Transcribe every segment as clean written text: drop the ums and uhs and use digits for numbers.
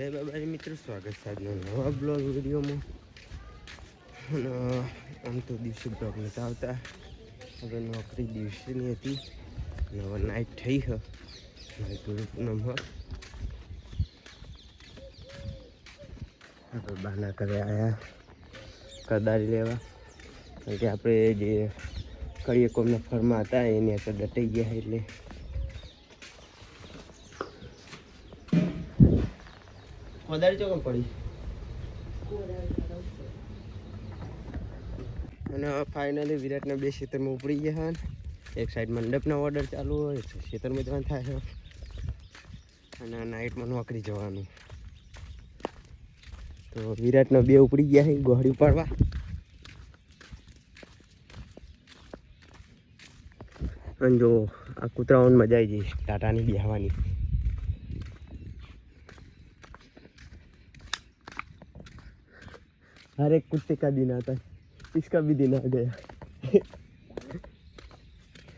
જય બાબાજી મિત્રો, સ્વાગત છે આજના નવા બ્લોગ વિડીયોમાં. અને આમ તો દિવસે બ્લોગ નહોતા આવતા, હવે નોકરી દિવસેની હતી અને હવે નાઇટ થઈ છે. ગુરુ પૂનમ હવે બહાના કરે આવ્યા કદારી લેવા, કારણ કે આપણે જે કડીએ કોમના ફરમાં હતા એની આગળ દટાઈ ગયા એટલે વધારે ચોકમ પડી. અને ફાઇનલી વિરાટના બે ખેતરમાં ઉપડી ગયા. એક સાઈડ મંડપના ઓર્ડર ચાલુ હોય, ખેતરમાં જવાનું થાય છે અને નાઇટમાં નોકરી જવાનું. તો વિરાટના બે ઉપડી ગયા છે ગોહડી પાડવા. અને જો આ કૂતરાઓને મજા આવી જઈ ટાટાની બેહવાની. हर एक कुत्ते का दिन आता है, इसका भी दिन आ गया.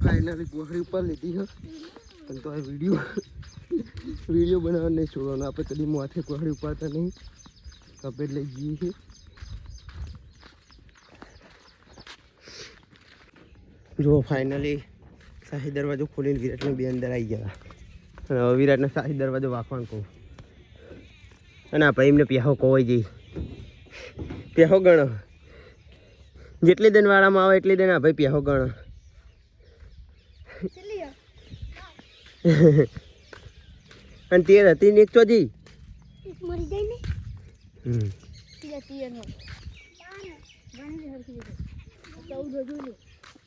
फाइनली गोहड़ी ऊपर लेती है પણ તો આ વિડીયો બનાવવા નહીં છોડવાનો. આપણે કદી માથે ગોહડી ઉપાડતા નહીં, કપેટ લઈ જઈએ છીએ. જો ફાઇનલી શાહી દરવાજો ખોલીને વિરાટને બે અંદર આવી ગયા. અને હવે વિરાટને શાહી દરવાજો વાંકવાનું કહું. અને આ ભાઈ એમને પ્યાહો કોવાઈ જઈ પ્યાહો ગણો. જેટલી દિન વાળામાં આવે એટલી દિન આ ભાઈ પ્યાહો ગણો. અને તેર હતી ને એક ચોજી મરી જાય ને.